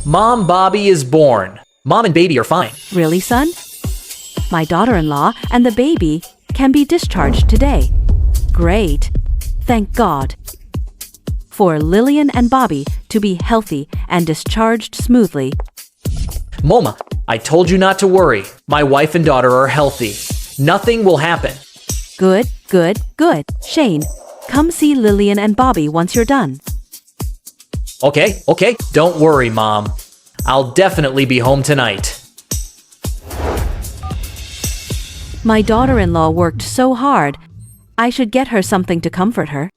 Mom Bobby is born. Mom and baby are fine. Really, son? My daughter-in-law and the baby can be discharged today. Great. Thank God. For Lillian and Bobby to be healthy and discharged smoothly. Moma, I told you not to worry. My wife and daughter are healthy. Nothing will happen. Good, good, good. Shane, come see Lillian and Bobby once you're done. Okay. Don't worry, Mom. I'll definitely be home tonight. My daughter-in-law worked so hard. I should get her something to comfort her.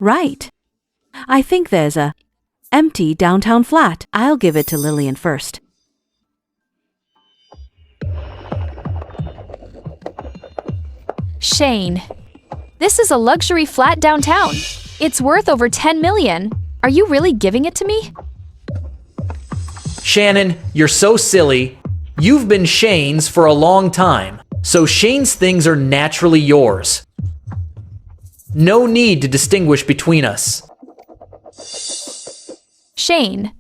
Right. I think there's a empty downtown flat. I'll give it to Lillian first. Shane, this is a luxury flat downtown. It's worth over 10 million. Are you really giving it to me? Shannon, you're so silly. You've been Shane's for a long time, so Shane's things are naturally yours. No need to distinguish between us. Shane,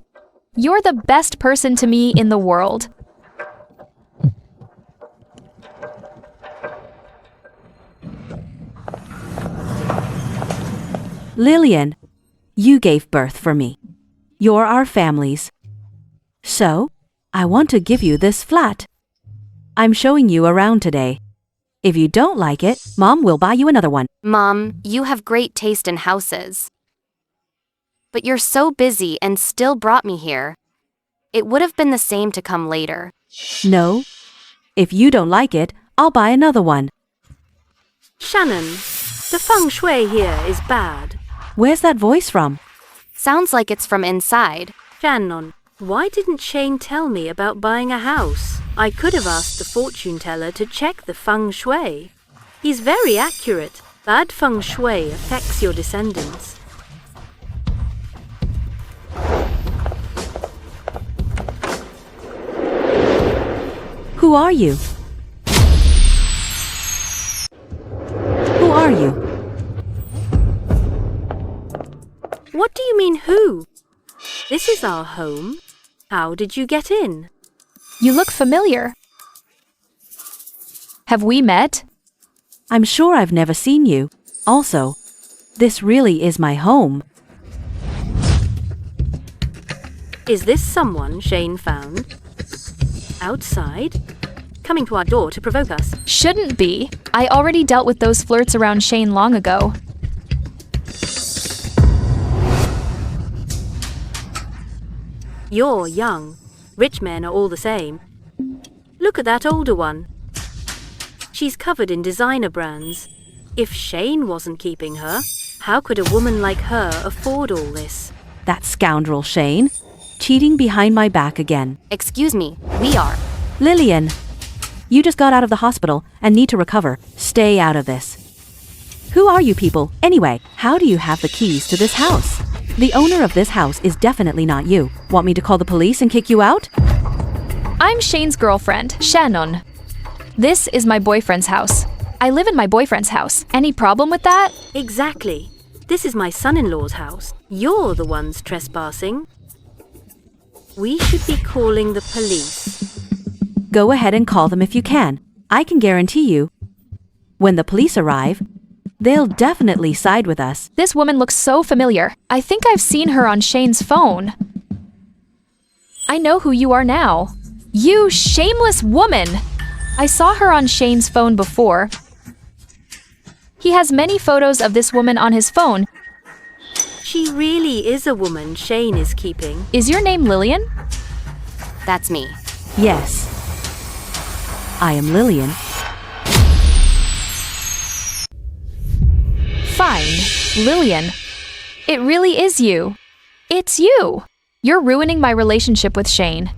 you're the best person to me in the world. Lillian, you gave birth for me. You're our families. So, I want to give you this flat. I'm showing you around today. If you don't like it, Mom will buy you another one. Mom, you have great taste in houses. But you're so busy and still brought me here. It would have been the same to come later. No. If you don't like it, I'll buy another one. Shannon, the feng shui here is bad. Where's that voice from? Sounds like it's from inside. Shannon, why didn't Shane tell me about buying a house? I could have asked the fortune teller to check the feng shui. He's very accurate. Bad feng shui affects your descendants. Who are you? Who are you? What do you mean, who? This is our home. How did you get in? You look familiar. Have we met? I'm sure I've never seen you. Also, this really is my home. Is this someone Shane found? Outside? Coming to our door to provoke us? Shouldn't be. I already dealt with those flirts around Shane long ago. You're young. Rich men are all the same. Look at that older one. She's covered in designer brands. If Shane wasn't keeping her, how could a woman like her afford all this? That scoundrel Shane. Cheating behind my back again. Excuse me, we are. Lillian, you just got out of the hospital and need to recover. Stay out of this. Who are you people, anyway? How do you have the keys to this house? The owner of this house is definitely not you. Want me to call the police and kick you out? I'm Shane's girlfriend, Shannon. This is my boyfriend's house. I live in my boyfriend's house. Any problem with that? Exactly. This is my son-in-law's house. You're the ones trespassing. We should be calling the police. Go ahead and call them if you can. I can guarantee you, when the police arrive, they'll definitely side with us. This woman looks so familiar. I think I've seen her on Shane's phone. I know who you are now. You shameless woman! I saw her on Shane's phone before. He has many photos of this woman on his phone. She really is a woman Shane is keeping. Is your name Lillian? That's me. Yes. I am Lillian. Fine, Lillian. It really is you. It's you. You're ruining my relationship with Shane.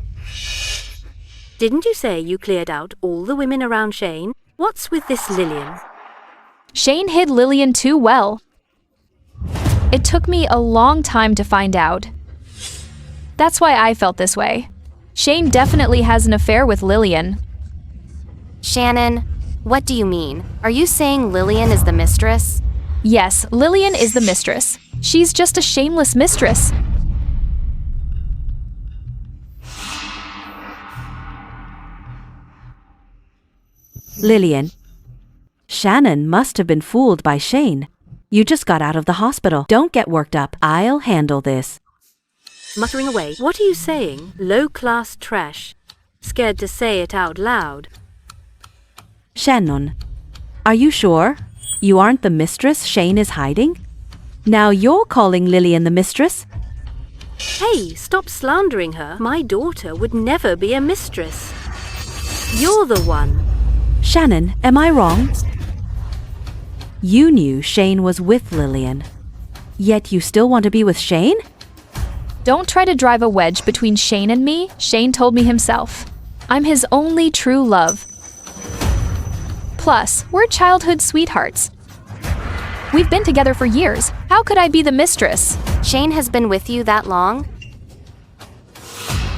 Didn't you say you cleared out all the women around Shane? What's with this Lillian? Shane hid Lillian too well. It took me a long time to find out. That's why I felt this way. Shane definitely has an affair with Lillian. Shannon, what do you mean? Are you saying Lillian is the mistress? Yes, Lillian is the mistress. She's just a shameless mistress. Lillian. Shannon must have been fooled by Shane. You just got out of the hospital. Don't get worked up. I'll handle this. Muttering away. What are you saying? Low-class trash. Scared to say it out loud. Shannon, are you sure? You aren't the mistress Shane is hiding? Now you're calling Lillian the mistress? Hey, stop slandering her. My daughter would never be a mistress. You're the one. Shannon, am I wrong? You knew Shane was with Lillian. Yet you still want to be with Shane? Don't try to drive a wedge between Shane and me. Shane told me himself. I'm his only true love. Plus, we're childhood sweethearts. We've been together for years. How could I be the mistress? Shane has been with you that long?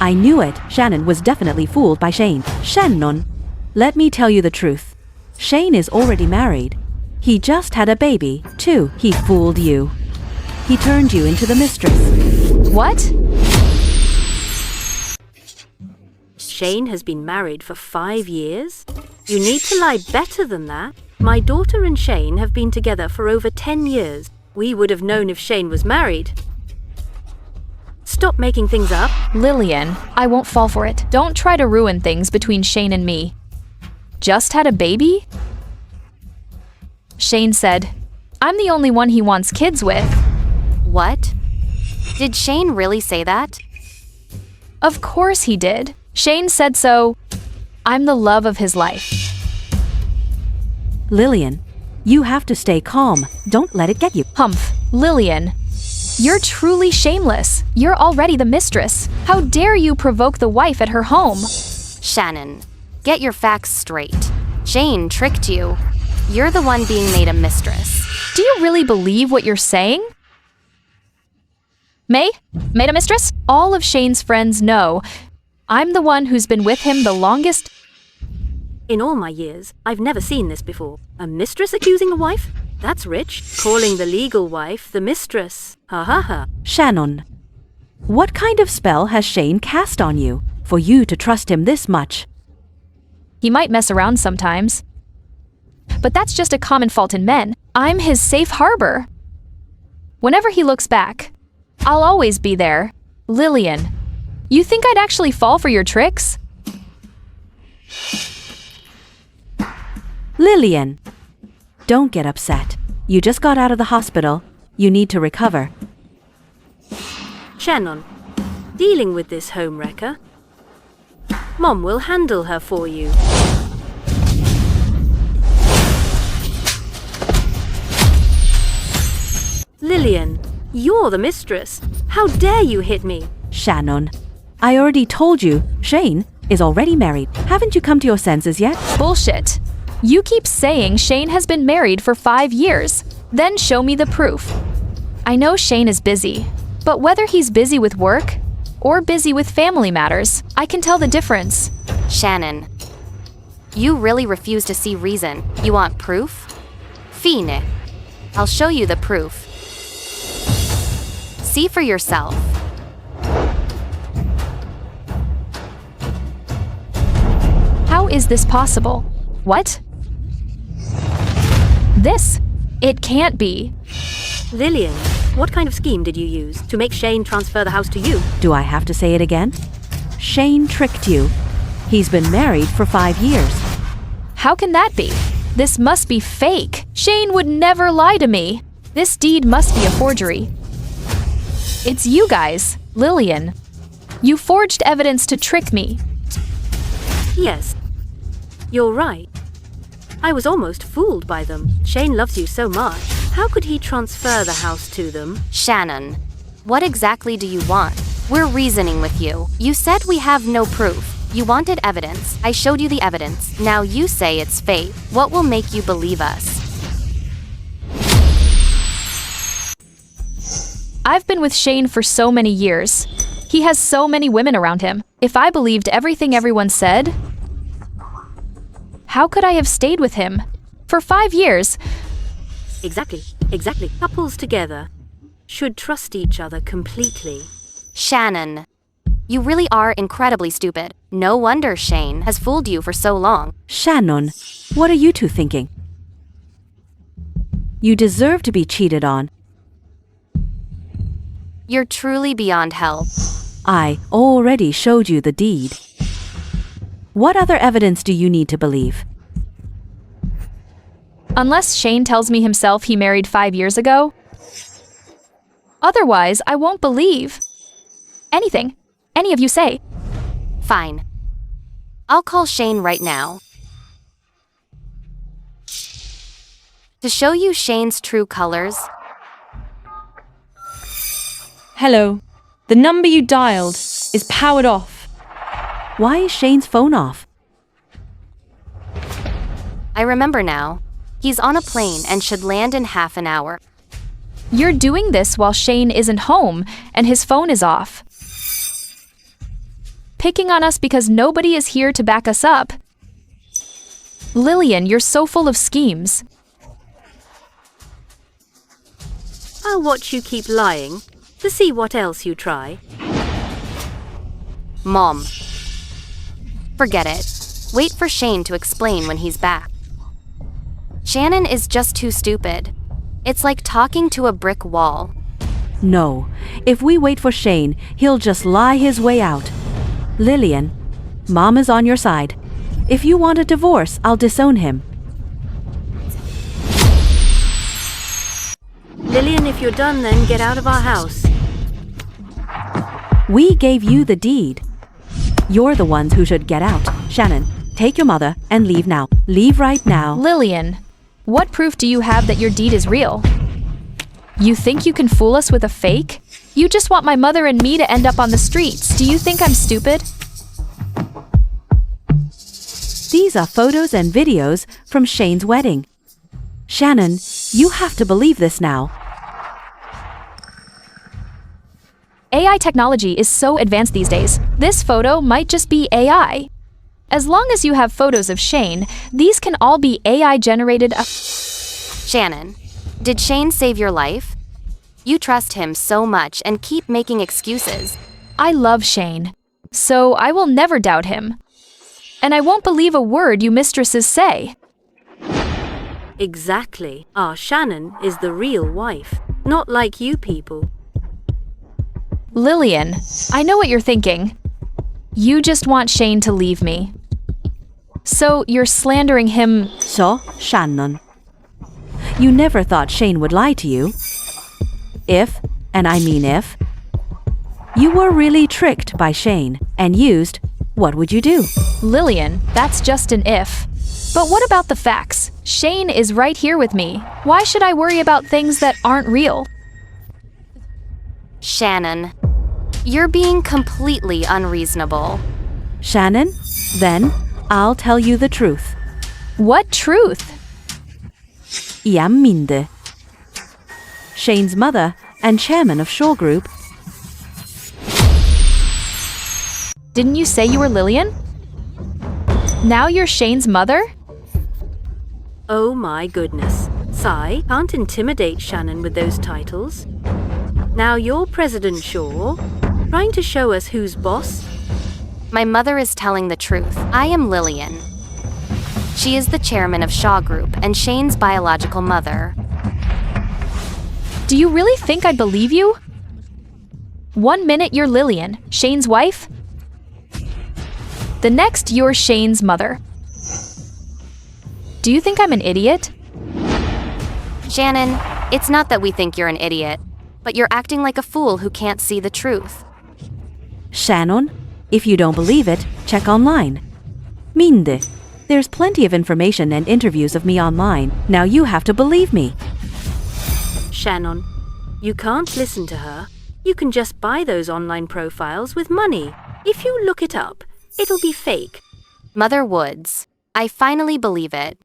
I knew it. Shannon was definitely fooled by Shane. Shannon, let me tell you the truth. Shane is already married. He just had a baby, too. He fooled you. He turned you into the mistress. What? Shane has been married for 5 years? You need to lie better than that. My daughter and Shane have been together for over 10 years. We would have known if Shane was married. Stop making things up. Lillian, I won't fall for it. Don't try to ruin things between Shane and me. Just had a baby? Shane said, I'm the only one he wants kids with. What? Did Shane really say that? Of course he did. Shane said so. I'm the love of his life. Lillian, you have to stay calm. Don't let it get you. Humph, Lillian. You're truly shameless. You're already the mistress. How dare you provoke the wife at her home? Shannon, get your facts straight. Shane tricked you. You're the one being made a mistress. Do you really believe what you're saying? May? Made a mistress? All of Shane's friends know. I'm the one who's been with him the longest. In all my years, I've never seen this before. A mistress accusing a wife? That's rich. Calling the legal wife the mistress. Ha ha ha. Shannon, what kind of spell has Shane cast on you for you to trust him this much? He might mess around sometimes. But that's just a common fault in men. I'm his safe harbor. Whenever he looks back, I'll always be there. Lillian, you think I'd actually fall for your tricks? Lillian, don't get upset. You just got out of the hospital. You need to recover. Shannon, dealing with this homewrecker. Mom will handle her for you. Lillian, you're the mistress. How dare you hit me? Shannon, I already told you, Shane is already married. Haven't you come to your senses yet? Bullshit. You keep saying Shane has been married for 5 years. Then show me the proof. I know Shane is busy, but whether he's busy with work or busy with family matters, I can tell the difference. Shannon, you really refuse to see reason. You want proof? Fine. I'll show you the proof. See for yourself. How is this possible? What? This? It can't be. Lillian, what kind of scheme did you use to make Shane transfer the house to you? Do I have to say it again? Shane tricked you. He's been married for 5 years. How can that be? This must be fake. Shane would never lie to me. This deed must be a forgery. It's you guys, Lillian. You forged evidence to trick me. Yes, you're right. I was almost fooled by them. Shane loves you so much. How could he transfer the house to them? Shannon, what exactly do you want? We're reasoning with you. You said we have no proof. You wanted evidence. I showed you the evidence. Now you say it's fake. What will make you believe us? I've been with Shane for so many years. He has so many women around him. If I believed everything everyone said, how could I have stayed with him? For 5 years. Exactly. Couples together should trust each other completely. Shannon, You really are incredibly stupid. No wonder Shane has fooled you for so long. Shannon, what are you two thinking? You deserve to be cheated on. You're truly beyond help. I already showed you the deed. What other evidence do you need to believe? Unless Shane tells me himself he married 5 years ago. Otherwise, I won't believe anything any of you say. Fine. I'll call Shane right now. To show you Shane's true colors. Hello. The number you dialed is powered off. Why is Shane's phone off? I remember now. He's on a plane and should land in half an hour. You're doing this while Shane isn't home and his phone is off. Picking on us because nobody is here to back us up. Lillian, you're so full of schemes. I'll watch you keep lying to see what else you try. Mom. Forget it. Wait for Shane to explain when he's back. Shannon is just too stupid. It's like talking to a brick wall. No. If we wait for Shane, he'll just lie his way out. Lillian, Mom is on your side. If you want a divorce, I'll disown him. Lillian, if you're done, then get out of our house. We gave you the deed. You're the ones who should get out. Shannon, take your mother and leave now. Leave right now. Lillian, what proof do you have that your deed is real? You think you can fool us with a fake? You just want my mother and me to end up on the streets. Do you think I'm stupid? These are photos and videos from Shane's wedding. Shannon, you have to believe this now. AI technology is so advanced these days. This photo might just be AI. As long as you have photos of Shane, these can all be AI generated. Shannon, did Shane save your life? You trust him so much and keep making excuses. I love Shane, so I will never doubt him. And I won't believe a word you mistresses say. Exactly. Our Shannon is the real wife, not like you people. Lillian, I know what you're thinking. You just want Shane to leave me. So you're slandering him. So, Shannon, you never thought Shane would lie to you. If, and I mean if, you were really tricked by Shane and used, what would you do? Lillian, that's just an if. But what about the facts? Shane is right here with me. Why should I worry about things that aren't real? Shannon, you're being completely unreasonable. Shannon, then I'll tell you the truth. What truth? Minde. Shane's mother and chairman of Shaw Group. Didn't you say you were Lillian? Now you're Shane's mother? Oh my goodness. Sai can't intimidate Shannon with those titles. Now you're President Shaw, trying to show us who's boss? My mother is telling the truth. I am Lillian. She is the chairman of Shaw Group and Shane's biological mother. Do you really think I'd believe you? 1 minute you're Lillian, Shane's wife. The next you're Shane's mother. Do you think I'm an idiot? Shannon, it's not that we think you're an idiot, but you're acting like a fool who can't see the truth. Shannon, if you don't believe it, check online. Minde. There's plenty of information and interviews of me online. Now you have to believe me. Shannon, you can't listen to her. You can just buy those online profiles with money. If you look it up, it'll be fake. Mother Woods, I finally believe it.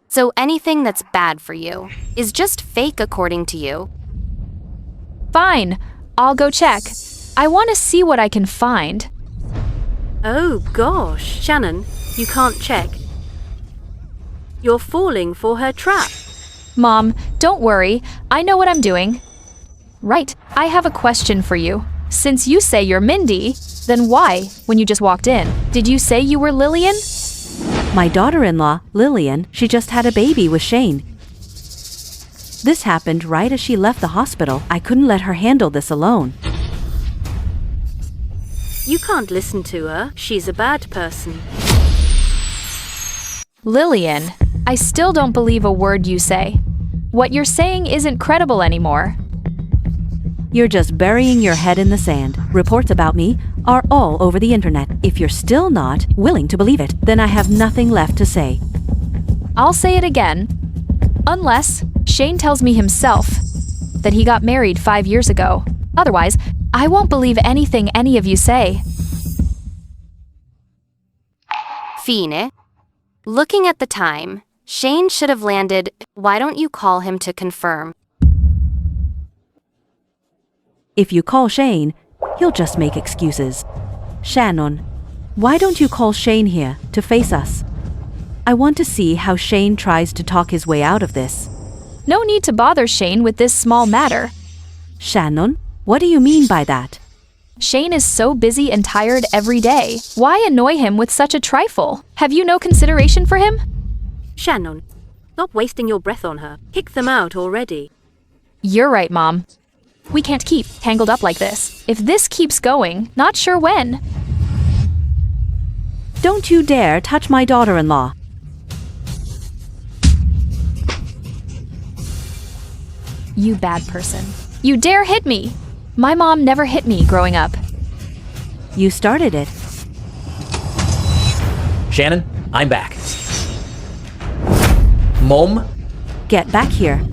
So anything that's bad for you is just fake according to you. Fine, I'll go check. I want to see what I can find. Oh gosh, Shannon, you can't check. You're falling for her trap. Mom, don't worry. I know what I'm doing. Right, I have a question for you. Since you say you're Mindy, then why, when you just walked in, did you say you were Lillian? My daughter-in-law, Lillian, she just had a baby with Shane. This happened right as she left the hospital. I couldn't let her handle this alone. You can't listen to her. She's a bad person. Lillian, I still don't believe a word you say. What you're saying isn't credible anymore. You're just burying your head in the sand. Reports about me are all over the internet. If you're still not willing to believe it, then I have nothing left to say. I'll say it again. Unless Shane tells me himself that he got married 5 years ago. Otherwise, I won't believe anything any of you say. Fine. Looking at the time, Shane should have landed. Why don't you call him to confirm? If you call Shane, he'll just make excuses. Shannon, why don't you call Shane here to face us? I want to see how Shane tries to talk his way out of this. No need to bother Shane with this small matter. Shannon, what do you mean by that? Shane is so busy and tired every day. Why annoy him with such a trifle? Have you no consideration for him? Shannon, stop wasting your breath on her. Kick them out already. You're right, Mom. We can't keep tangled up like this. If this keeps going, not sure when. Don't you dare touch my daughter-in-law. You bad person. You dare hit me! My mom never hit me growing up. You started it. Shannon, I'm back. Mom? Get back here.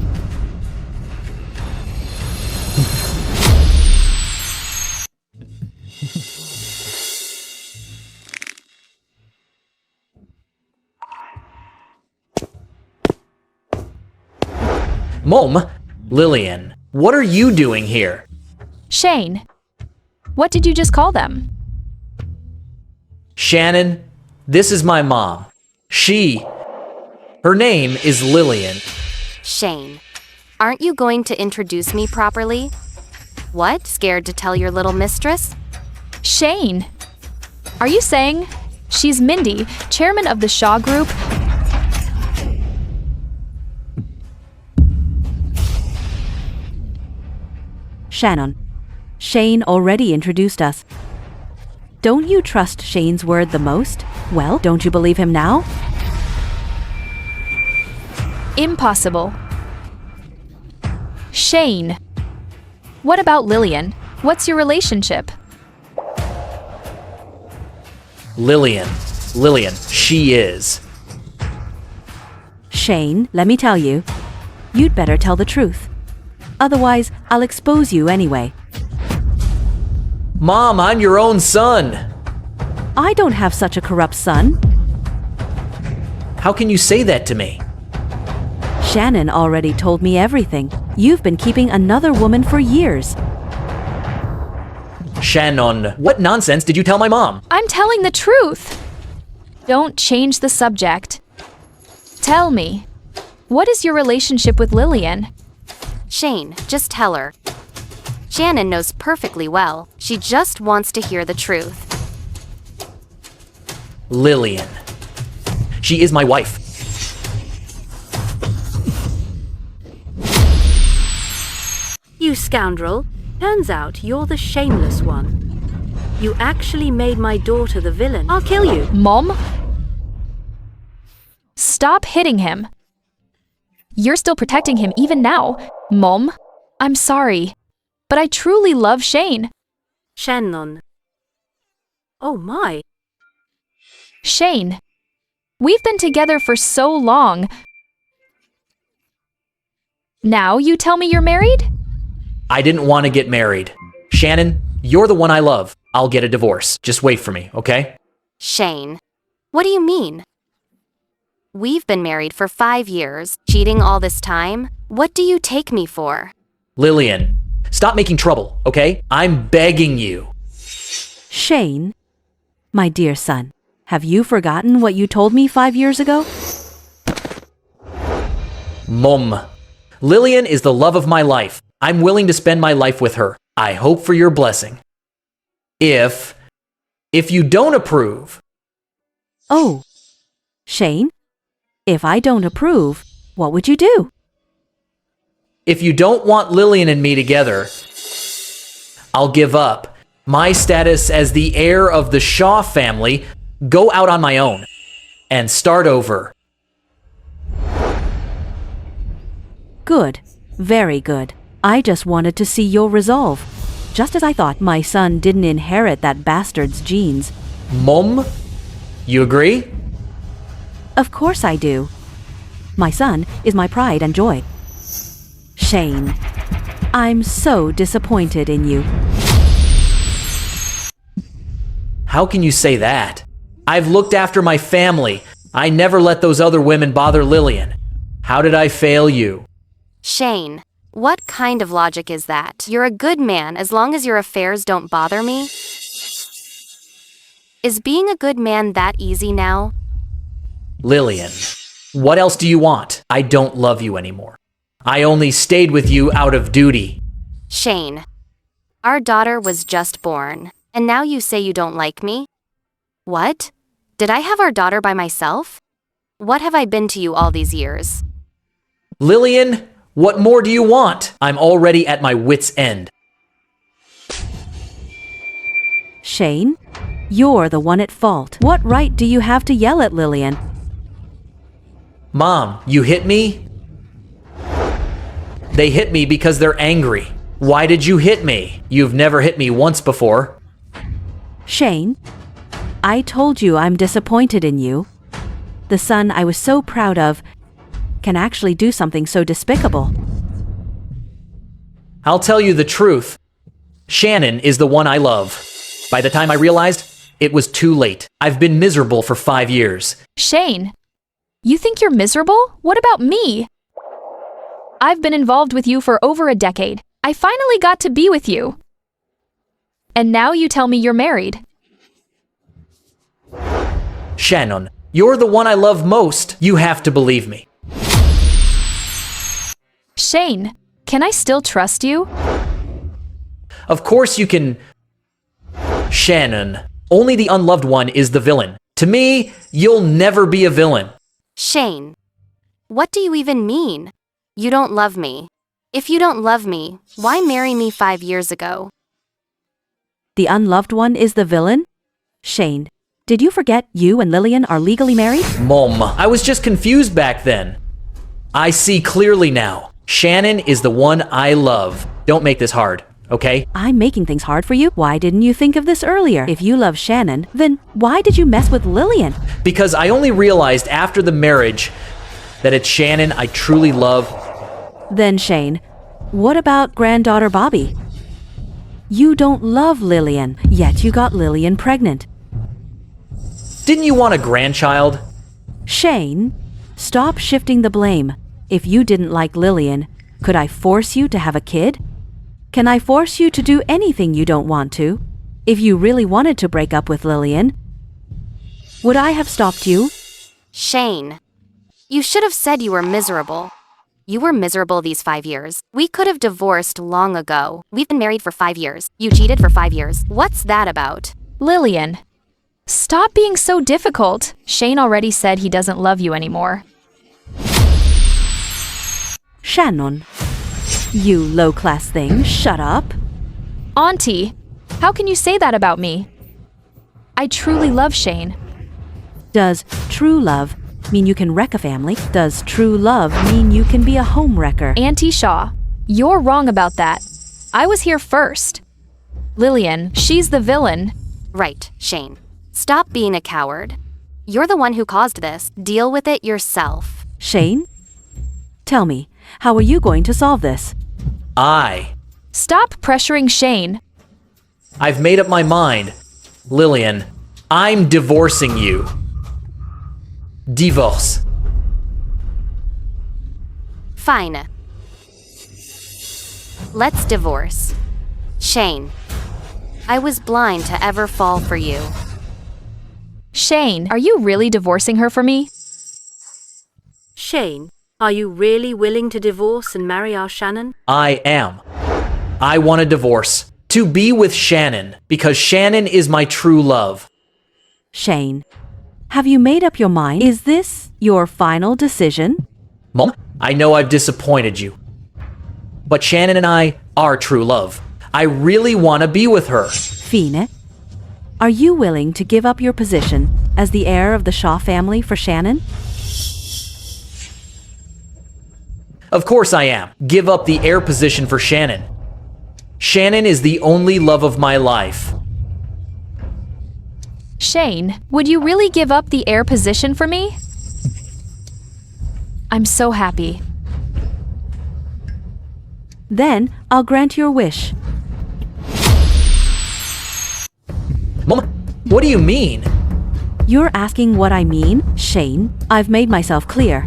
Mom? Lillian, what are you doing here? Shane, what did you just call them? Shannon, this is my mom. Her name is Lillian. Shane, aren't you going to introduce me properly? What? Scared to tell your little mistress? Shane, are you saying she's Mindy, chairman of the Shaw Group? Shannon, Shane already introduced us. Don't you trust Shane's word the most? Well, don't you believe him now? Impossible. Shane, what about Lillian? What's your relationship? Lillian, she is. Shane, let me tell you, you'd better tell the truth. Otherwise, I'll expose you anyway. Mom, I'm your own son. I don't have such a corrupt son. How can you say that to me? Shannon already told me everything. You've been keeping another woman for years. Shannon, what nonsense did you tell my mom? I'm telling the truth. Don't change the subject. Tell me, what is your relationship with Lillian? Shane, just tell her. Shannon knows perfectly well. She just wants to hear the truth. Lillian. She is my wife. You scoundrel. Turns out you're the shameless one. You actually made my daughter the villain. I'll kill you. Mom? Stop hitting him. You're still protecting him even now. Mom, I'm sorry, but I truly love Shane. Shannon. Oh my. Shane, we've been together for so long. Now you tell me you're married? I didn't want to get married. Shannon, you're the one I love. I'll get a divorce. Just wait for me, okay? Shane, what do you mean? We've been married for 5 years, cheating all this time. What do you take me for? Lillian, stop making trouble, okay? I'm begging you. Shane, my dear son, have you forgotten what you told me 5 years ago? Mom, Lillian is the love of my life. I'm willing to spend my life with her. I hope for your blessing. If you don't approve, Oh, Shane? If I don't approve, what would you do? if you don't want Lillian and me together, I'll give up my status as the heir of the Shaw family, go out on my own, and start over. Good. Very good. I just wanted to see your resolve. Just as I thought my son didn't inherit that bastard's genes. Mom, you agree? Of course I do. My son is my pride and joy. Shane, I'm so disappointed in you. How can you say that? I've looked after my family. I never let those other women bother Lillian. How did I fail you? Shane, what kind of logic is that? You're a good man as long as your affairs don't bother me? Is being a good man that easy now? Lillian, what else do you want? I don't love you anymore. I only stayed with you out of duty. Shane, our daughter was just born, and now you say you don't like me? What? Did I have our daughter by myself? What have I been to you all these years? Lillian, what more do you want? I'm already at my wit's end. Shane, you're the one at fault. What right do you have to yell at Lillian? Mom, you hit me? They hit me because they're angry. Why did you hit me? You've never hit me once before. Shane, I told you I'm disappointed in you. The son I was so proud of can actually do something so despicable. I'll tell you the truth. Shannon is the one I love. By the time I realized, it was too late. I've been miserable for 5 years. Shane, you think you're miserable? What about me? I've been involved with you for over a decade. I finally got to be with you. And now you tell me you're married. Shannon, you're the one I love most. You have to believe me. Shane, can I still trust you? Of course you can... Shannon, only the unloved one is the villain. To me, you'll never be a villain. Shane, what do you even mean? You don't love me. If you don't love me, why marry me 5 years ago? The unloved one is the villain? Shane, did you forget you and Lillian are legally married? Mom, I was just confused back then. I see clearly now. Shannon is the one I love. Don't make this hard, okay? I'm making things hard for you. Why didn't you think of this earlier? If you love Shannon, then why did you mess with Lillian? Because I only realized after the marriage that it's Shannon I truly love. Then Shane, what about granddaughter Bobby? You don't love Lillian, yet you got Lillian pregnant. Didn't you want a grandchild? Shane, stop shifting the blame. If you didn't like Lillian, could I force you to have a kid? Can I force you to do anything you don't want to? If you really wanted to break up with Lillian, would I have stopped you? Shane, you should have said you were miserable. You were miserable these 5 years. We could have divorced long ago. We've been married for 5 years. You cheated for 5 years. What's that about? Lillian, stop being so difficult. Shane already said he doesn't love you anymore. Shannon, you low-class thing, shut up. Auntie, how can you say that about me? I truly love Shane. Does true love mean you can wreck a family? Does true love mean you can be a home wrecker? Auntie Shaw, you're wrong about that. I was here first. Lillian, she's the villain. Right, Shane. Stop being a coward. You're the one who caused this. Deal with it yourself. Shane, tell me, how are you going to solve this? Stop pressuring Shane. I've made up my mind. Lillian, I'm divorcing you. Divorce. Fine. Let's divorce. Shane, I was blind to ever fall for you. Shane, are you really divorcing her for me? Shane, are you really willing to divorce and marry our Shannon? I am. I want a divorce. To be with Shannon, because Shannon is my true love. Shane, have you made up your mind? Is this your final decision? Mom, I know I've disappointed you. But Shannon and I are true love. I really want to be with her. Phoenix, are you willing to give up your position as the heir of the Shaw family for Shannon? Of course I am. Give up the heir position for Shannon. Shannon is the only love of my life. Shane, would you really give up the heir position for me? I'm so happy. Then I'll grant your wish. Mom, what do you mean? You're asking what I mean? Shane, I've made myself clear.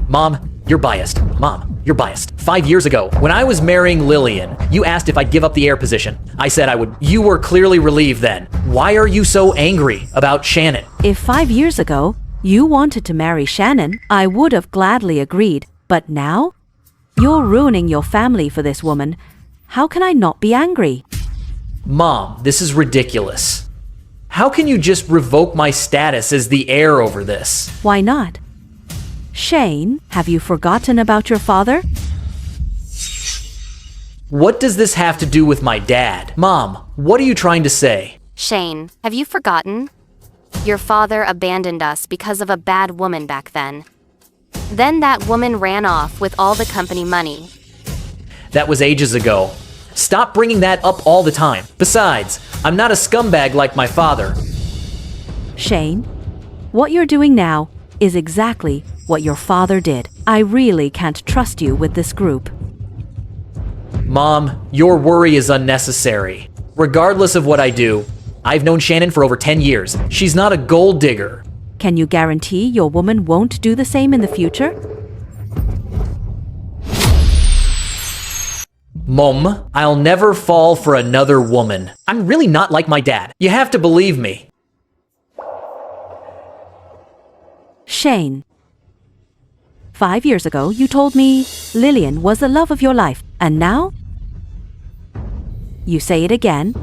Mom, you're biased. Mom, you're biased. 5 years ago, when I was marrying Lillian, you asked if I'd give up the heir position. I said I would. You were clearly relieved then. Why are you so angry about Shannon? If 5 years ago you wanted to marry Shannon, I would have gladly agreed. But now? You're ruining your family for this woman. How can I not be angry? Mom, this is ridiculous. How can you just revoke my status as the heir over this? Why not? Shane, have you forgotten about your father? What does this have to do with my dad? Mom, what are you trying to say? Shane, have you forgotten? Your father abandoned us because of a bad woman back then. Then that woman ran off with all the company money. That was ages ago. Stop bringing that up all the time. Besides, I'm not a scumbag like my father. Shane, what you're doing now is exactly what your father did. I really can't trust you with this group. Mom, your worry is unnecessary. Regardless of what I do, I've known Shannon for over 10 years. She's not a gold digger. Can you guarantee your woman won't do the same in the future? Mom, I'll never fall for another woman. I'm really not like my dad. You have to believe me. Shane, 5 years ago you told me Lillian was the love of your life, and now? You say it again.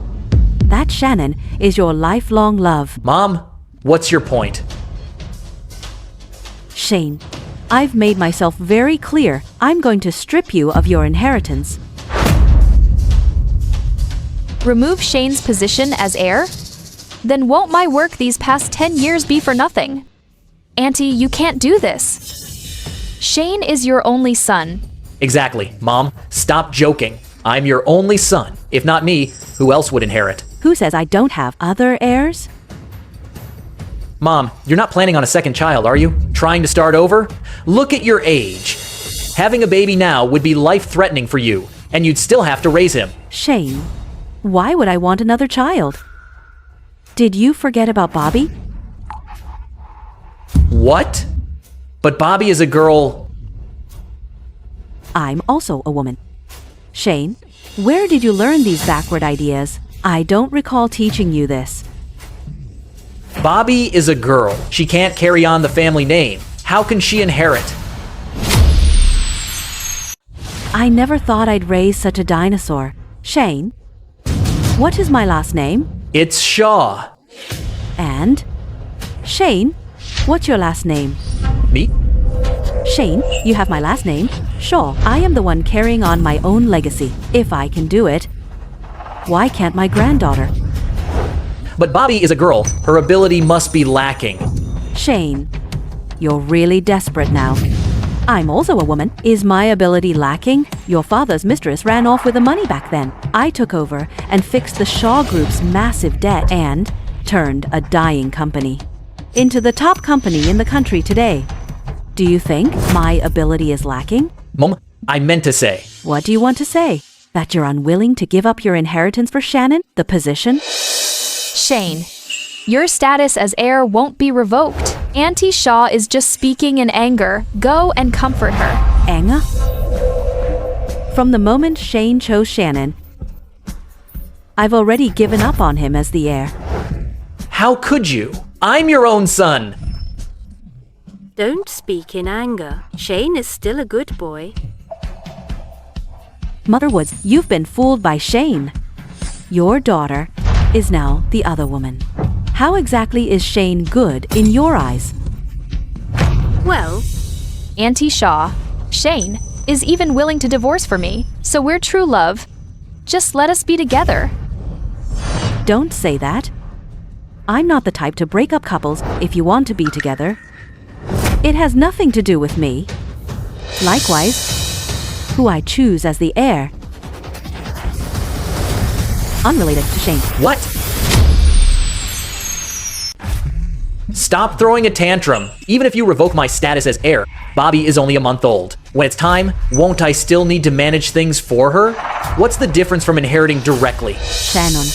That Shannon is your lifelong love. Mom, what's your point? Shane, I've made myself very clear. I'm going to strip you of your inheritance. Remove Shane's position as heir? Then won't my work these past 10 years be for nothing? Auntie, you can't do this. Shane is your only son. Exactly, Mom. Stop joking. I'm your only son. If not me, who else would inherit? Who says I don't have other heirs? Mom, you're not planning on a second child, are you? Trying to start over? Look at your age. Having a baby now would be life-threatening for you, and you'd still have to raise him. Shane, why would I want another child? Did you forget about Bobby? What? But Bobby is a girl. I'm also a woman. Shane, where did you learn these backward ideas? I don't recall teaching you this. Bobby is a girl. She can't carry on the family name. How can she inherit? I never thought I'd raise such a dinosaur. Shane, what is my last name? It's Shaw. And? Shane, what's your last name? Me? Shane, you have my last name. Shaw, I am the one carrying on my own legacy. If I can do it, why can't my granddaughter? But Bobby is a girl. Her ability must be lacking. Shane, you're really desperate now. I'm also a woman. Is my ability lacking? Your father's mistress ran off with the money back then. I took over and fixed the Shaw Group's massive debt and turned a dying company into the top company in the country today. Do you think my ability is lacking? Mom, I meant to say. What do you want to say? That you're unwilling to give up your inheritance for Shannon, the position? Shane, your status as heir won't be revoked. Auntie Shaw is just speaking in anger. Go and comfort her. Anger? From the moment Shane chose Shannon, I've already given up on him as the heir. How could you? I'm your own son. Don't speak in anger. Shane is still a good boy. Mother Woods, you've been fooled by Shane. Your daughter is now the other woman. How exactly is Shane good in your eyes? Well, Auntie Shaw, Shane, is even willing to divorce for me, so we're true love. Just let us be together. Don't say that. I'm not the type to break up couples if you want to be together. It has nothing to do with me. Likewise, who I choose as the heir. Unrelated to Shane. What? Stop throwing a tantrum. Even if you revoke my status as heir, Bobby is only a month old. When it's time, won't I still need to manage things for her? What's the difference from inheriting directly? Shannon,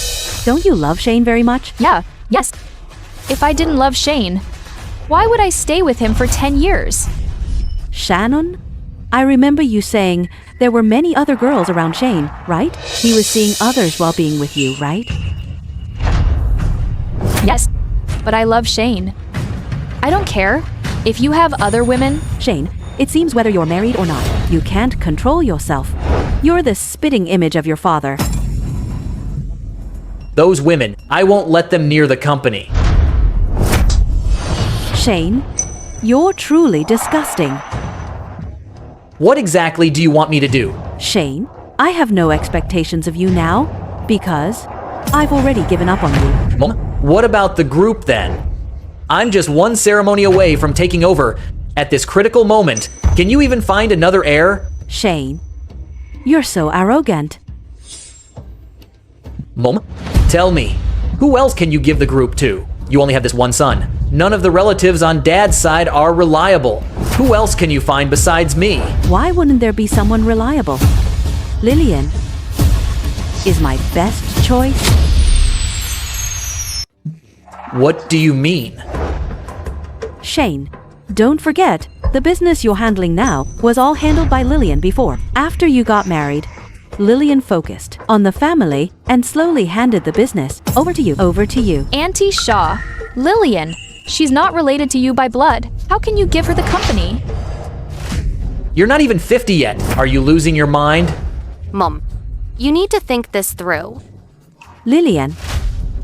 don't you love Shane very much? Yes. If I didn't love Shane, why would I stay with him for 10 years? Shannon? I remember you saying there were many other girls around Shane, right? He was seeing others while being with you, right? Yes, but I love Shane. I don't care. If you have other women, Shane, it seems whether you're married or not, you can't control yourself. You're the spitting image of your father. Those women, I won't let them near the company. Shane, you're truly disgusting. What exactly do you want me to do? Shane, I have no expectations of you now because I've already given up on you. Mom, what about the group then? I'm just one ceremony away from taking over. At this critical moment, can you even find another heir? Shane, you're so arrogant. Mom, tell me, who else can you give the group to? You only have this one son. None of the relatives on Dad's side are reliable. Who else can you find besides me? Why wouldn't there be someone reliable? Lillian is my best choice. What do you mean? Shane, don't forget, the business you're handling now was all handled by Lillian before. After you got married, Lillian focused on the family and slowly handed the business over to you. Auntie Shaw, Lillian, she's not related to you by blood. How can you give her the company? You're not even 50 yet. Are you losing your mind? Mom, you need to think this through. Lillian,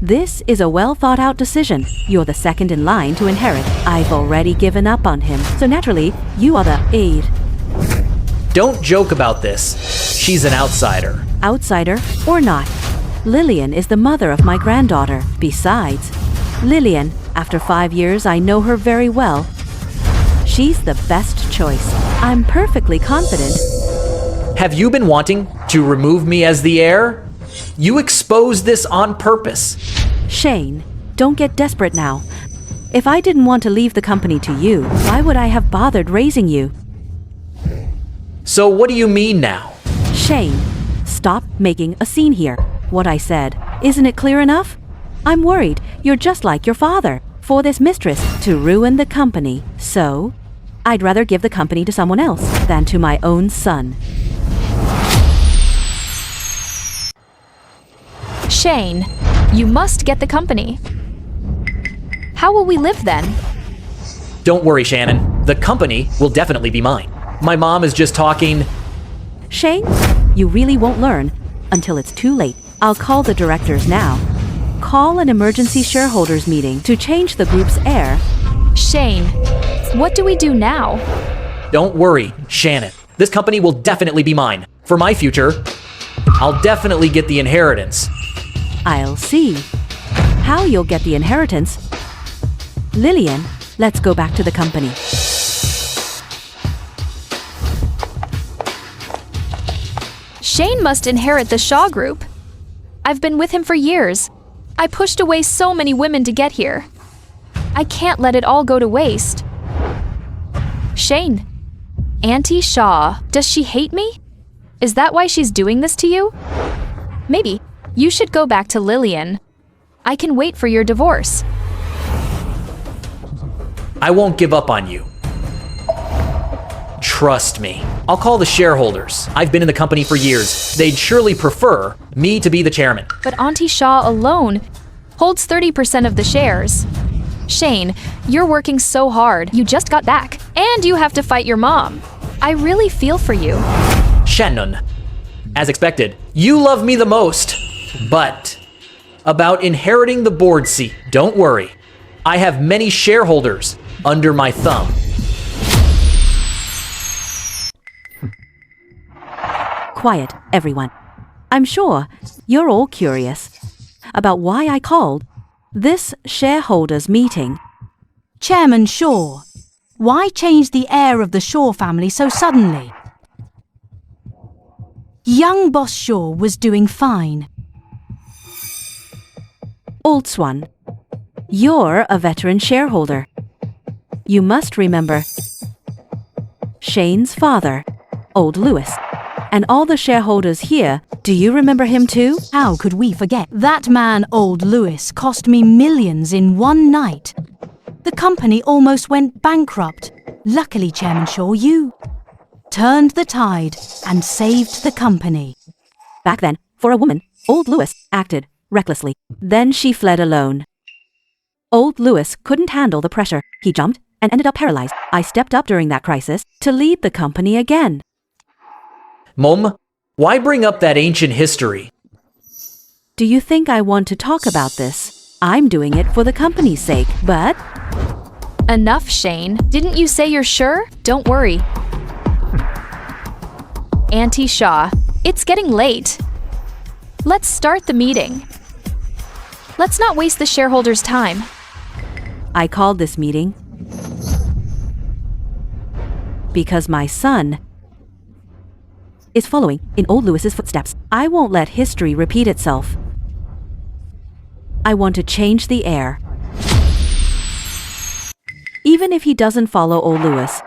this is a well-thought-out decision. You're the second in line to inherit. I've already given up on him, so naturally, you are the heir. Don't joke about this. She's an outsider. Outsider or not, Lillian is the mother of my granddaughter. Besides, Lillian, after 5 years, I know her very well. She's the best choice. I'm perfectly confident. Have you been wanting to remove me as the heir? You exposed this on purpose. Shane, don't get desperate now. If I didn't want to leave the company to you, why would I have bothered raising you? So what do you mean now? Shane, stop making a scene here. What I said, isn't it clear enough? I'm worried you're just like your father, for this mistress to ruin the company. So, I'd rather give the company to someone else than to my own son. Shane, you must get the company. How will we live then? Don't worry, Shannon. The company will definitely be mine. My mom is just talking. Shane, you really won't learn until it's too late. I'll call the directors now. Call an emergency shareholders meeting to change the group's heir. Shane, what do we do now? Don't worry, Shannon. This company will definitely be mine. For my future, I'll definitely get the inheritance. I'll see how you'll get the inheritance. Lillian, let's go back to the company. Shane must inherit the Shaw Group. I've been with him for years. I pushed away so many women to get here. I can't let it all go to waste. Shane, Auntie Shaw, does she hate me? Is that why she's doing this to you? Maybe you should go back to Lillian. I can wait for your divorce. I won't give up on you. Trust me. I'll call the shareholders. I've been in the company for years. They'd surely prefer me to be the chairman. But Auntie Shaw alone holds 30% of the shares. Shane, you're working so hard. You just got back. And you have to fight your mom. I really feel for you. Shannon, as expected, you love me the most. But about inheriting the board seat, don't worry. I have many shareholders under my thumb. Quiet, everyone. I'm sure you're all curious about why I called this shareholders meeting. Chairman Shaw, why change the heir of the Shaw family so suddenly? Young Boss Shaw was doing fine. Old Swan, you're a veteran shareholder. You must remember Shane's father, Old Lewis, and all the shareholders here. Do you remember him too? How could we forget? That man, Old Lewis, cost me millions in one night. The company almost went bankrupt. Luckily, Chairman Shaw, you turned the tide and saved the company. Back then, for a woman, Old Lewis acted recklessly. Then she fled alone. Old Lewis couldn't handle the pressure. He jumped and ended up paralyzed. I stepped up during that crisis to lead the company again. Mom, why bring up that ancient history? Do you think I want to talk about this? I'm doing it for the company's sake, but... Enough, Shane. Didn't you say you're sure? Don't worry. Auntie Shaw, it's getting late. Let's start the meeting. Let's not waste the shareholders' time. I called this meeting because my son is following in Old Lewis's footsteps. I won't let history repeat itself. I want to change the heir. Even if he doesn't follow Old Lewis,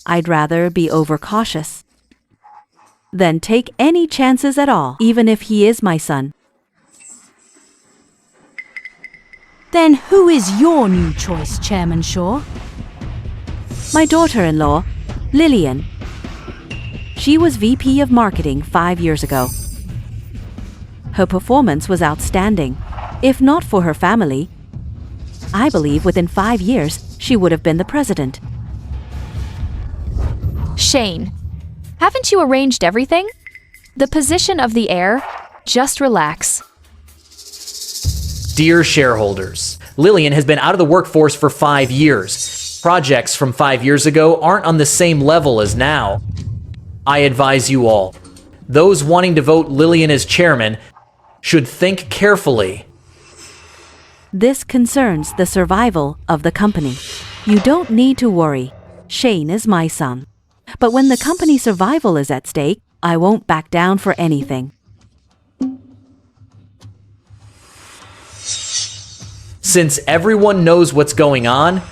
I'd rather be overcautious than take any chances at all, even if he is my son. Then who is your new choice, Chairman Shaw? My daughter-in-law, Lillian. She was VP of Marketing 5 years ago. Her performance was outstanding. If not for her family, I believe within 5 years she would have been the president. Shane, haven't you arranged everything? The position of the heir? Just relax. Dear shareholders, Lillian has been out of the workforce for 5 years. Projects from 5 years ago aren't on the same level as now. I advise you all, those wanting to vote Lillian as chairman should think carefully. This concerns the survival of the company. You don't need to worry. Shane is my son. But when the company's survival is at stake, I won't back down for anything. Since everyone knows what's going on,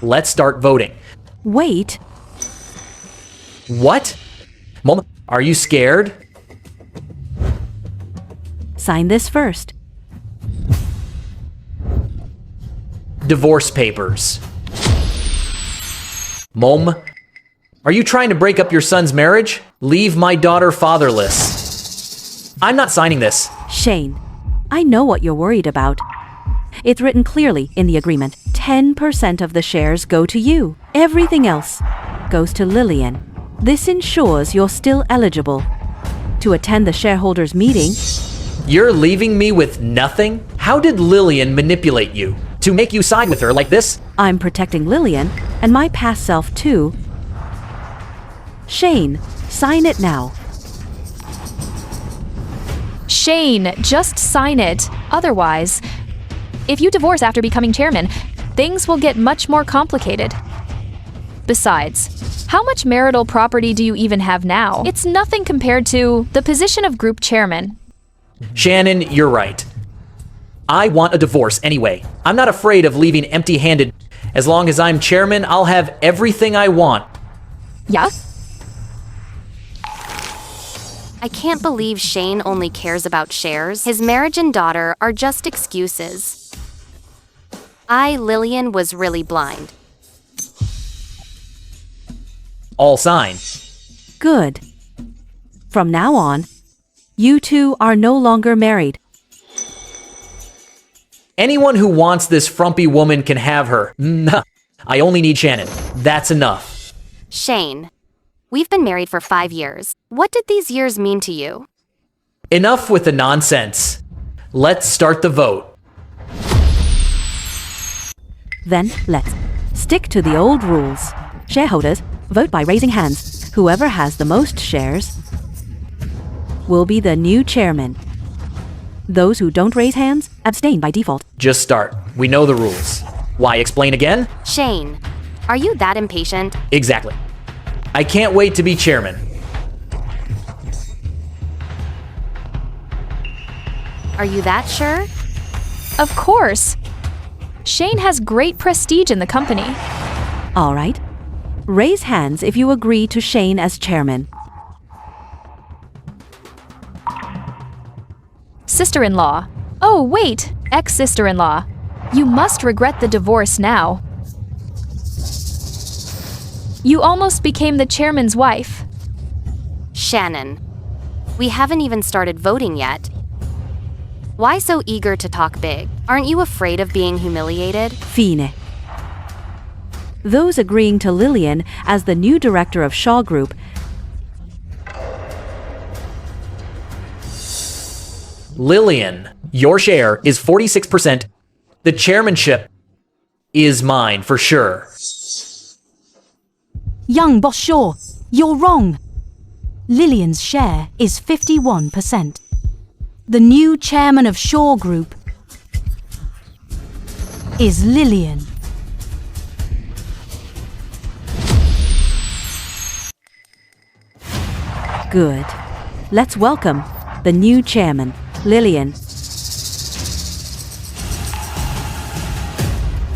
let's start voting. Wait, What? Mom, are you scared? sign this first. Divorce papers. Mom, are you trying to break up your son's marriage? Leave my daughter fatherless. I'm not signing this. Shane, I know what you're worried about. It's written clearly in the agreement. 10% of the shares go to you. Everything else goes to Lillian. This ensures you're still eligible to attend the shareholders' meeting. You're leaving me with nothing? How did Lillian manipulate you to make you side with her like this? I'm protecting Lillian and my past self too. Shane, sign it now. Shane, just sign it. Otherwise, if you divorce after becoming chairman, things will get much more complicated. Besides, how much marital property do you even have now? It's nothing compared to the position of group chairman. Shannon, you're right. I want a divorce anyway. I'm not afraid of leaving empty-handed. As long as I'm chairman, I'll have everything I want. Yeah? I can't believe Shane only cares about shares. His marriage and daughter are just excuses. Lillian, was really blind. All sign. Good. From now on, you two are no longer married. Anyone who wants this frumpy woman can have her. Nah, I only need Shannon. That's enough. Shane, we've been married for 5 years. What did these years mean to you? Enough with the nonsense. Let's start the vote. Then, let's stick to the old rules. Shareholders, vote by raising hands. Whoever has the most shares will be the new chairman. Those who don't raise hands, abstain by default. Just start. We know the rules. Why explain again? Shane, are you that impatient? Exactly. I can't wait to be chairman. Are you that sure? Of course. Shane has great prestige in the company. All right. Raise hands if you agree to Shane as chairman. Sister-in-law. Oh, wait, ex-sister-in-law. You must regret the divorce now. You almost became the chairman's wife. Shannon, we haven't even started voting yet. Why so eager to talk big? Aren't you afraid of being humiliated? Fine. Those agreeing to Lillian as the new director of Shaw Group Lillian, your share is 46%. The chairmanship is mine for sure. Young Boss Shaw, you're wrong. Lillian's share is 51%. The new chairman of Shaw Group is Lillian. Good. Let's welcome the new chairman, Lillian.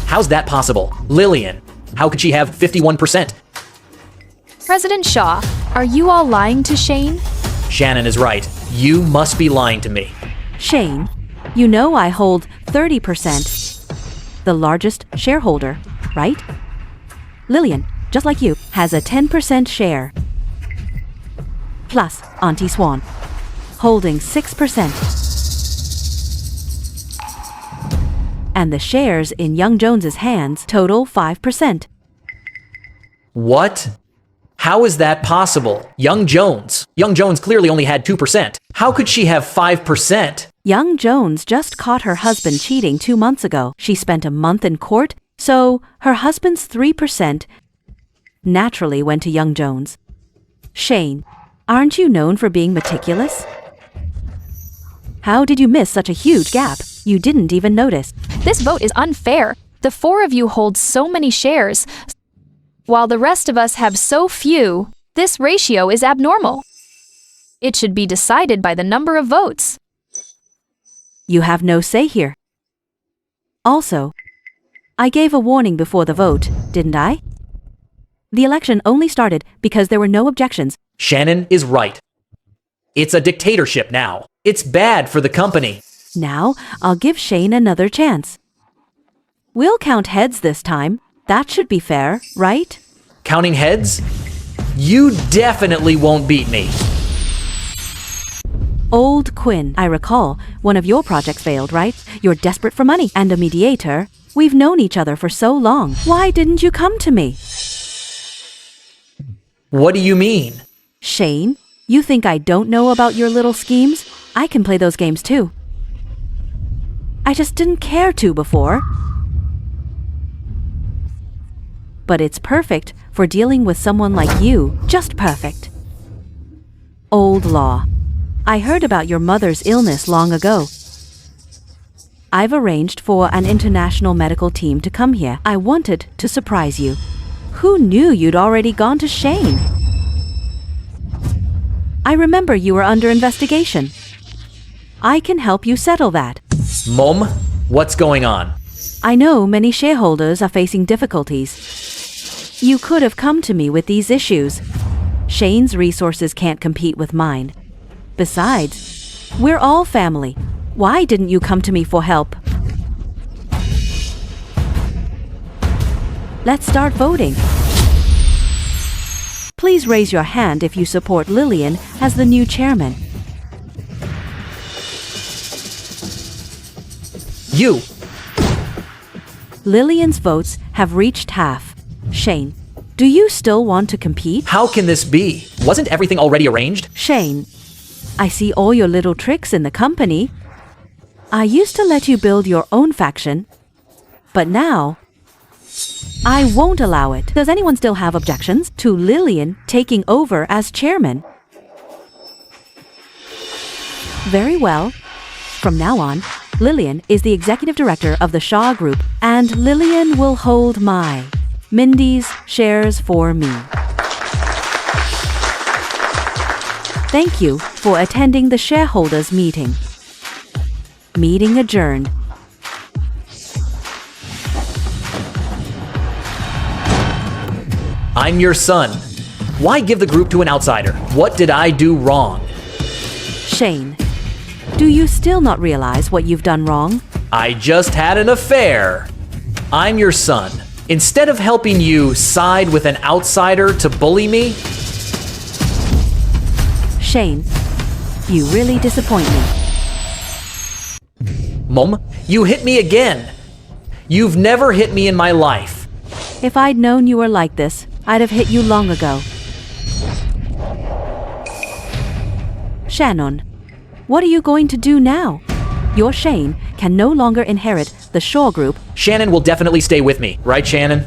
How's that possible? Lillian, how could she have 51%? President Shaw, are you all lying to Shane? Shannon is right. You must be lying to me. Shane, you know I hold 30%. The largest shareholder, right? Lillian, just like you, has a 10% share. Plus Auntie Swan, holding 6%. And the shares in Young Jones's hands total 5%. What? How is that possible? Young Jones clearly only had 2%. How could she have 5%? Young Jones just caught her husband cheating 2 months ago. She spent a month in court, so her husband's 3% naturally went to Young Jones. Shane, aren't you known for being meticulous? How did you miss such a huge gap? You didn't even notice. This vote is unfair. The four of you hold so many shares, while the rest of us have so few. This ratio is abnormal. It should be decided by the number of votes. You have no say here. Also, I gave a warning before the vote, didn't I? The election only started because there were no objections. Shannon is right. It's a dictatorship now. It's bad for the company. Now, I'll give Shane another chance. We'll count heads this time. That should be fair, right? Counting heads? You definitely won't beat me. Old Quinn, I recall, one of your projects failed, right? You're desperate for money and a mediator. We've known each other for so long. Why didn't you come to me? What do you mean? Shane, you think I don't know about your little schemes? I can play those games too. I just didn't care to before. But it's perfect for dealing with someone like you. Just perfect. Old law. I heard about your mother's illness long ago. I've arranged for an international medical team to come here. I wanted to surprise you. Who knew you'd already gone to Shane? I remember you were under investigation. I can help you settle that. Mom, what's going on? I know many shareholders are facing difficulties. You could have come to me with these issues. Shane's resources can't compete with mine. Besides, we're all family. Why didn't you come to me for help? Let's start voting. Please raise your hand if you support Lillian as the new chairman. You! Lillian's votes have reached half. Shane, do you still want to compete? How can this be? Wasn't everything already arranged? Shane, I see all your little tricks in the company. I used to let you build your own faction, but now I won't allow it. Does anyone still have objections to Lillian taking over as chairman? Very well. From now on, Lillian is the executive director of the Shaw Group, and Lillian will hold Mindy's shares for me. Thank you for attending the shareholders meeting. Meeting adjourned. I'm your son. Why give the group to an outsider? What did I do wrong? Shane, do you still not realize what you've done wrong? I just had an affair. I'm your son. Instead of helping you side with an outsider to bully me, Shane, you really disappoint me. Mom, you hit me again. You've never hit me in my life. If I'd known you were like this, I'd have hit you long ago. Shannon, what are you going to do now? Your Shane can no longer inherit the Shaw Group. Shannon will definitely stay with me, right, Shannon?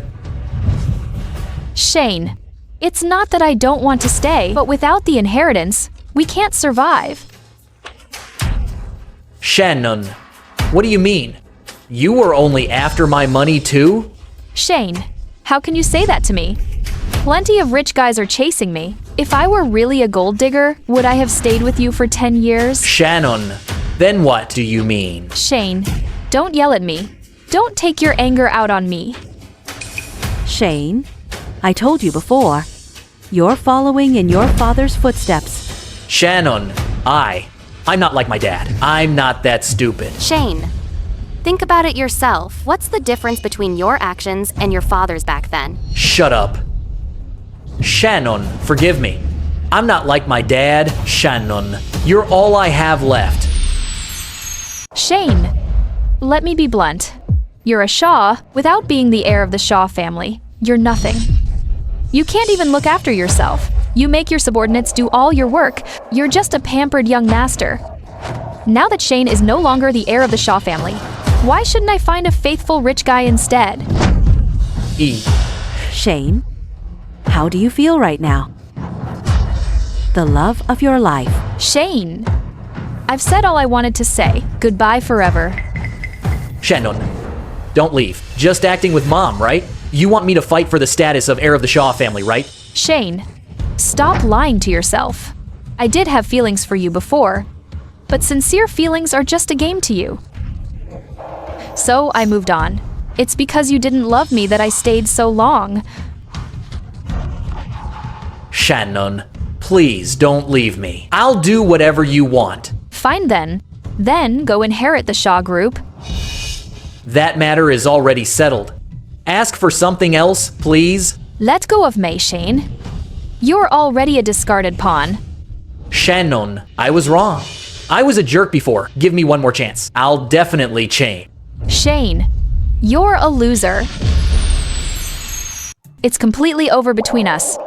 Shane, it's not that I don't want to stay, but without the inheritance, we can't survive. Shannon, what do you mean? You were only after my money too? Shane, how can you say that to me? Plenty of rich guys are chasing me. If I were really a gold digger, would I have stayed with you for 10 years? Shannon, then what do you mean? Shane, don't yell at me. Don't take your anger out on me. Shane, I told you before, you're following in your father's footsteps. Shannon, I'm not like my dad. I'm not that stupid. Shane, think about it yourself. What's the difference between your actions and your father's back then? Shut up. Shannon, forgive me. I'm not like my dad, Shannon. You're all I have left. Shane, let me be blunt. You're a Shaw without being the heir of the Shaw family. You're nothing. You can't even look after yourself. You make your subordinates do all your work. You're just a pampered young master. Now that Shane is no longer the heir of the Shaw family, why shouldn't I find a faithful rich guy instead? Shane, how do you feel right now? The love of your life. Shane, I've said all I wanted to say. Goodbye forever. Shannon, don't leave. Just acting with Mom, right? You want me to fight for the status of heir of the Shaw family, right? Shane, stop lying to yourself. I did have feelings for you before, but sincere feelings are just a game to you. So I moved on. It's because you didn't love me that I stayed so long. Shannon, please don't leave me. I'll do whatever you want. Fine then. Then go inherit the Shaw Group. That matter is already settled. Ask for something else, please. Let go of May, Shane. You're already a discarded pawn. Shannon, I was wrong. I was a jerk before. Give me one more chance. I'll definitely change. Shane, you're a loser. It's completely over between us.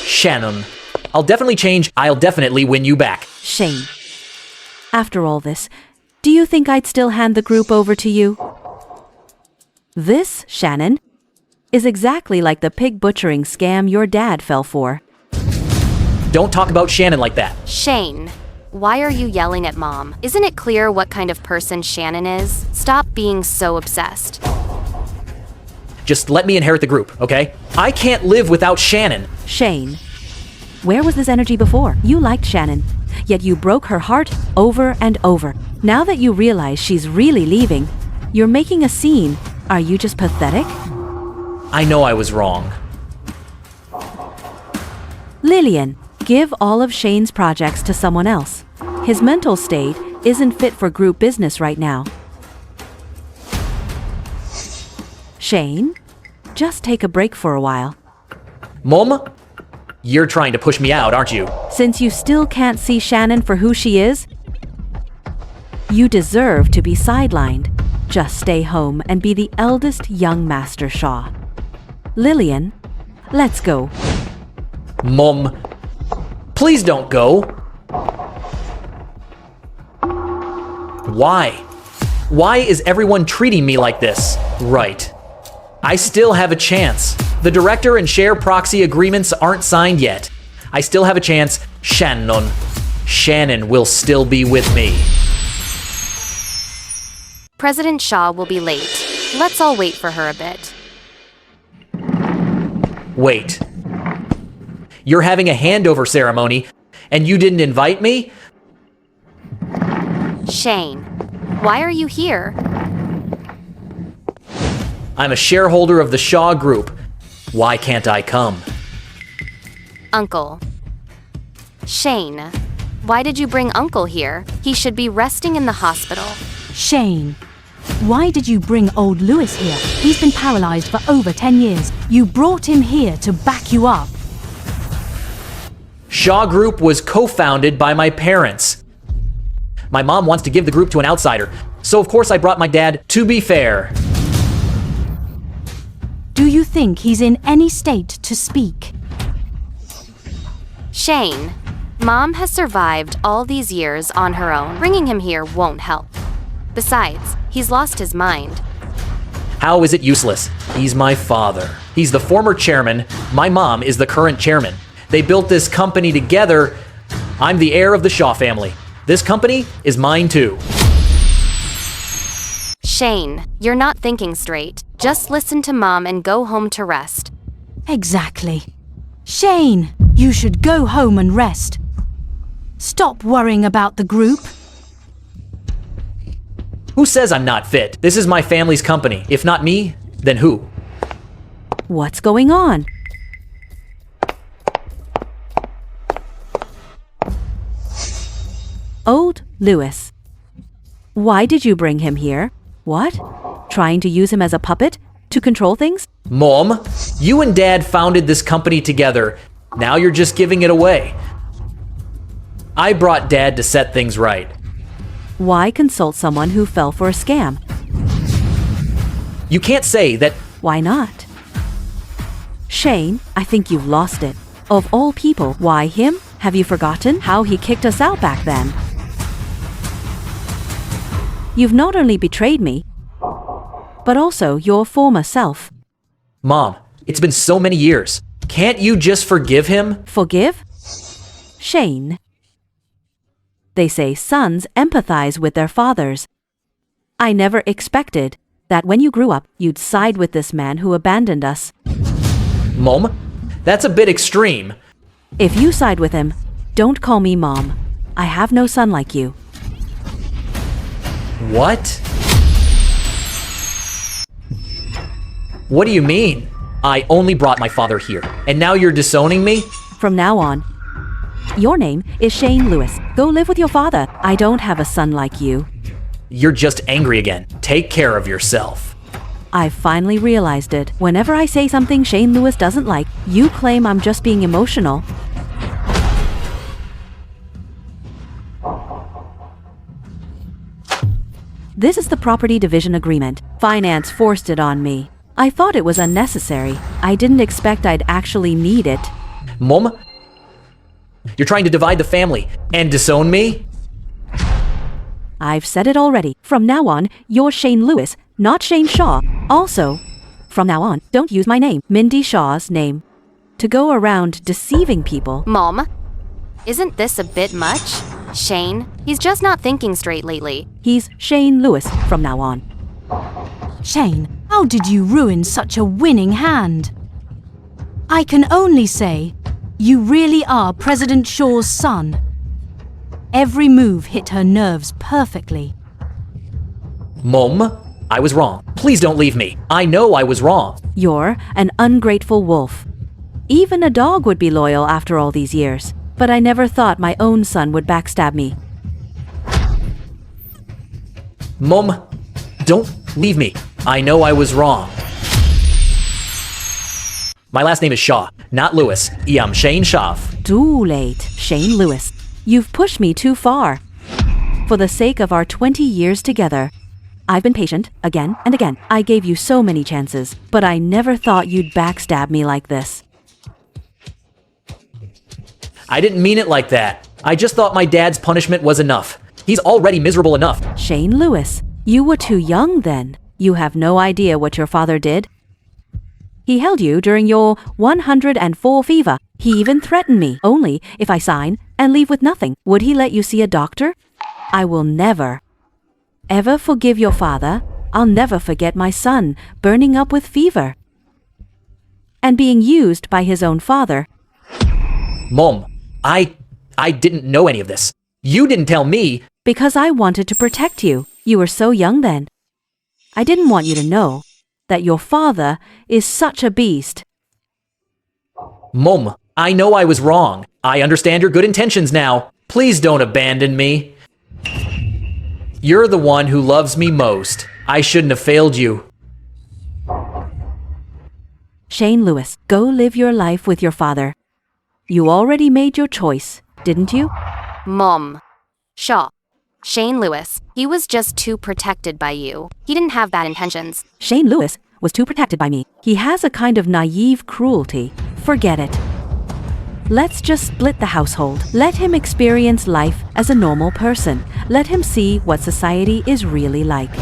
Shannon, I'll definitely change. I'll definitely win you back. Shane, after all this, do you think I'd still hand the group over to you? This, Shannon, is exactly like the pig butchering scam your dad fell for. Don't talk about Shannon like that. Shane, why are you yelling at Mom? Isn't it clear what kind of person Shannon is? Stop being so obsessed. Just let me inherit the group, okay? I can't live without Shannon. Shane, where was this energy before? You liked Shannon, yet you broke her heart over and over. Now that you realize she's really leaving, you're making a scene. Are you just pathetic? I know I was wrong. Lillian, give all of Shane's projects to someone else. His mental state isn't fit for group business right now. Shane, just take a break for a while. Mom, you're trying to push me out, aren't you? Since you still can't see Shannon for who she is, you deserve to be sidelined. Just stay home and be the eldest young Master Shaw. Lillian, let's go. Mom, please don't go. Why? Why is everyone treating me like this? Right. I still have a chance. The director and share proxy agreements aren't signed yet. I still have a chance. Shannon will still be with me. President Shaw will be late. Let's all wait for her a bit. Wait. You're having a handover ceremony, and you didn't invite me? Shane, why are you here? I'm a shareholder of the Shaw Group. Why can't I come? Uncle. Shane, why did you bring Uncle here? He should be resting in the hospital. Shane, why did you bring old Lewis here? He's been paralyzed for over 10 years. You brought him here to back you up. Shaw Group was co-founded by my parents. My mom wants to give the group to an outsider, so of course I brought my dad. To be fair, Do you think he's in any state to speak? Shane, Mom has survived all these years on her own. Bringing him here won't help. Besides, he's lost his mind. how is it useless? He's my father. He's the former chairman. My mom is the current chairman. They built this company together. I'm the heir of the Shaw family. This company is mine too. Shane, you're not thinking straight. Just listen to Mom and go home to rest. Exactly. Shane, you should go home and rest. Stop worrying about the group. Who says I'm not fit? This is my family's company. If not me, then who? What's going on? Old Lewis. Why did you bring him here? What? Trying to use him as a puppet? To control things? Mom, you and Dad founded this company together. Now you're just giving it away. I brought Dad to set things right. Why consult someone who fell for a scam? You can't say that. Why not? Shane, I think you've lost it. Of all people, why him? Have you forgotten how he kicked us out back then? You've not only betrayed me, but also your former self. Mom, it's been so many years. Can't you just forgive him? Forgive? Shane. They say sons empathize with their fathers. I never expected that when you grew up, you'd side with this man who abandoned us. Mom, that's a bit extreme. If you side with him, don't call me Mom. I have no son like you. What? What do you mean? I only brought my father here, and now you're disowning me? From now on, your name is Shane Lewis. Go live with your father. I don't have a son like you. You're just angry again. Take care of yourself. I've finally realized it. Whenever I say something Shane Lewis doesn't like, you claim I'm just being emotional. This is the property division agreement. Finance forced it on me. I thought it was unnecessary. I didn't expect I'd actually need it. Mom? You're trying to divide the family and disown me? I've said it already. From now on, you're Shane Lewis, not Shane Shaw. Also, from now on, don't use my name, Mindy Shaw's name, to go around deceiving people. Mom, isn't this a bit much? Shane, he's just not thinking straight lately. He's Shane Lewis from now on. Shane, how did you ruin such a winning hand? I can only say, you really are President Shaw's son. Every move hit her nerves perfectly. Mom, I was wrong. Please don't leave me. I know I was wrong. You're an ungrateful wolf. Even a dog would be loyal after all these years. But I never thought my own son would backstab me. Mom, don't leave me. I know I was wrong. My last name is Shaw, not Lewis. I am Shane Shaw. Too late, Shane Lewis. You've pushed me too far. For the sake of our 20 years together, I've been patient again and again. I gave you so many chances, but I never thought you'd backstab me like this. I didn't mean it like that. I just thought my dad's punishment was enough. He's already miserable enough. Shane Lewis, you were too young then. You have no idea what your father did. He held you during your 104 fever. He even threatened me. Only if I sign and leave with nothing, would he let you see a doctor? I will never, ever forgive your father. I'll never forget my son burning up with fever and being used by his own father. Mom, I didn't know any of this. You didn't tell me. Because I wanted to protect you. You were so young then. I didn't want you to know that your father is such a beast. Mom, I know I was wrong. I understand your good intentions now. Please don't abandon me. You're the one who loves me most. I shouldn't have failed you. Shane Lewis, go live your life with your father. You already made your choice, didn't you? Mom. Shaw. Shane Lewis, he was just too protected by you. He didn't have bad intentions. Shane Lewis was too protected by me. He has a kind of naive cruelty. Forget it. Let's just split the household. Let him experience life as a normal person. Let him see what society is really like.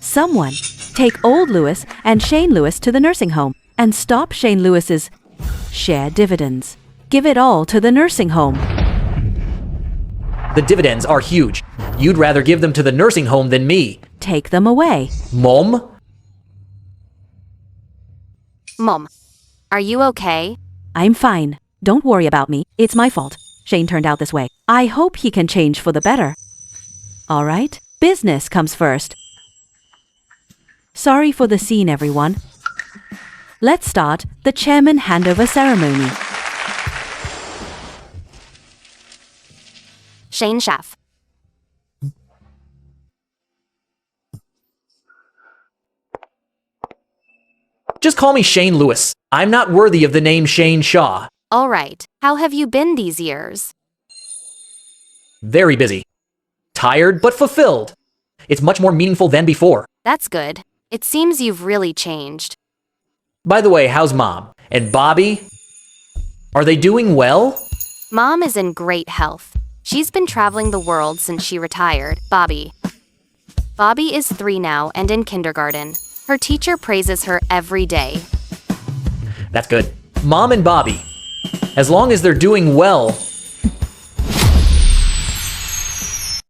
Someone take old Lewis and Shane Lewis to the nursing home and stop Shane Lewis's share dividends. Give it all to the nursing home. The dividends are huge. You'd rather give them to the nursing home than me. Take them away. Mom? Mom, are you okay? I'm fine. Don't worry about me. It's my fault. Shane turned out this way. I hope he can change for the better. All right? Business comes first. Sorry for the scene, everyone. Let's start the chairman handover ceremony. Shane Chef. Just call me Shane Lewis. I'm not worthy of the name Shane Shaw. All right. How have you been these years? Very busy. Tired, but fulfilled. It's much more meaningful than before. That's good. It seems you've really changed. By the way, how's Mom? And Bobby? Are they doing well? Mom is in great health. She's been traveling the world since she retired. Bobby is 3 now and in kindergarten. Her teacher praises her every day. That's good. Mom and Bobby. As long as they're doing well,